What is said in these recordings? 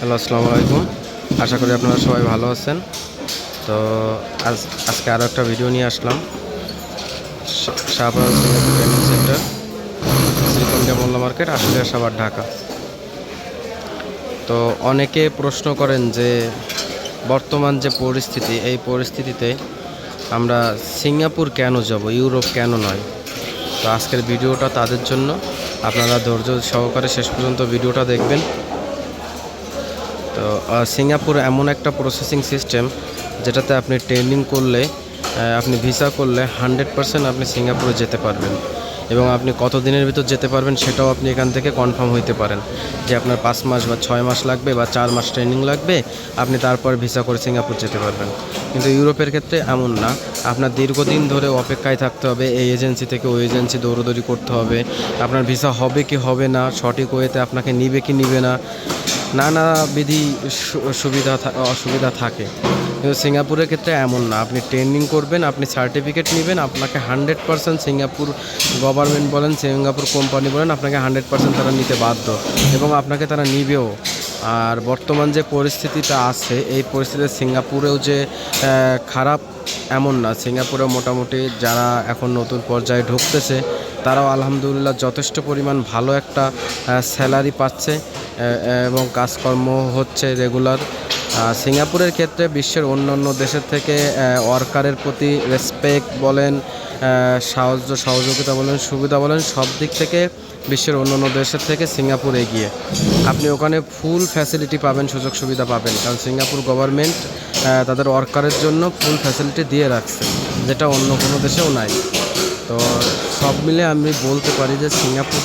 Hello, আসসালামু আলাইকুম। আশা করি আপনারা সবাই ভালো আছেন। তো আজকে আরও একটা ভিডিও নিয়ে আসলাম। শাহবাগ সিঙ্গাপুর ট্রেনিং সেন্টার, শ্রীকন্যা মোল্লা মার্কেট, আশুলিয়া, সাভার, ঢাকা। তো অনেকে প্রশ্ন করেন যে বর্তমান যে পরিস্থিতি, এই পরিস্থিতিতে আমরা সিঙ্গাপুর কেন যাব, ইউরোপ কেন নয়। তো আজকের ভিডিওটা তাদের জন্য। আপনারা ধৈর্য সহকারে শেষ পর্যন্ত ভিডিওটা দেখবেন। তো সিঙ্গাপুর এমন একটা প্রসেসিং সিস্টেম যেটাতে আপনি ট্রেনিং করলে, আপনি ভিসা করলে 100% আপনি সিঙ্গাপুরে যেতে পারবেন, এবং আপনি কত দিনের ভিতর যেতে পারবেন সেটাও আপনি এখান থেকে কনফার্ম হইতে পারেন যে আপনার 5 মাস বা 6 মাস লাগবে বা 4 মাস ট্রেনিং লাগবে, আপনি তারপর ভিসা করে সিঙ্গাপুর যেতে পারবেন। কিন্তু ইউরোপের ক্ষেত্রে এমন না। আপনার দীর্ঘদিন ধরে অপেক্ষায় থাকতে হবে, এই এজেন্সি থেকে ওই এজেন্সি দৌড়দৌড়ি করতে হবে। আপনার ভিসা হবে কি হবে না, সঠিক ওয়েতে আপনাকে নিবে কি নিবে না, নানাবিধি অসুবিধা থাকে। কিন্তু সিঙ্গাপুরের ক্ষেত্রে এমন না। আপনি ট্রেনিং করবেন, আপনি সার্টিফিকেট নেবেন, আপনাকে 100% সিঙ্গাপুর গভর্নমেন্ট বলেন, সিঙ্গাপুর কোম্পানি বলেন, আপনাকে 100% তারা নিতে বাধ্য, এবং আপনাকে তারা নিবেও। আর বর্তমান যে পরিস্থিতিটা আছে, এই পরিস্থিতিতে সিঙ্গাপুরেও যে খারাপ এমন না। সিঙ্গাপুরে মোটামুটি যারা এখন নতুন পর্যায়ে ঢুকতেছে তারাও আলহামদুলিল্লাহ যথেষ্ট পরিমাণ ভালো একটা স্যালারি পাচ্ছে, এবং কাজকর্ম হচ্ছে রেগুলার। সিঙ্গাপুরের ক্ষেত্রে বিশ্বের অন্যান্য দেশের থেকে ওয়ার্কারের প্রতি রেসপেক্ট বলেন, সাহায্য সহযোগিতা বলেন, সুবিধা বলেন, সব দিক থেকে বিশ্বের অন্যান্য দেশের থেকে সিঙ্গাপুর এগিয়ে। আপনি ওখানে ফুল ফ্যাসিলিটি পাবেন, সুযোগ সুবিধা পাবেন, কারণ সিঙ্গাপুর গভর্নমেন্ট তাদের ওয়ার্কারের জন্য ফুল ফ্যাসিলিটি দিয়ে রাখছে, যেটা অন্য কোনো দেশেও নাই। তো সব মিলে আমি বলতে পারি যে সিঙ্গাপুর,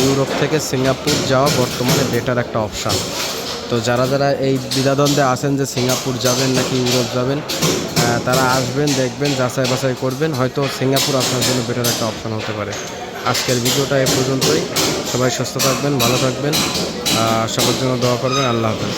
ইউরোপ থেকে সিঙ্গাপুর যাওয়া বর্তমানে বেটার একটা অপশান। তো যারা যারা এই দ্বিধাদ্বন্দ্বে আছেন যে সিঙ্গাপুর যাবেন নাকি ইউরোপ যাবেন, তারা আসবেন, দেখবেন, যাচাই বাছাই করবেন, হয়তো সিঙ্গাপুর আপনার জন্য বেটার একটা অপশান হতে পারে। আজকের ভিডিওটা এ পর্যন্তই। সবাই সুস্থ থাকবেন, ভালো থাকবেন, সবার জন্য দোয়া করবেন। আল্লাহ হাফেজ।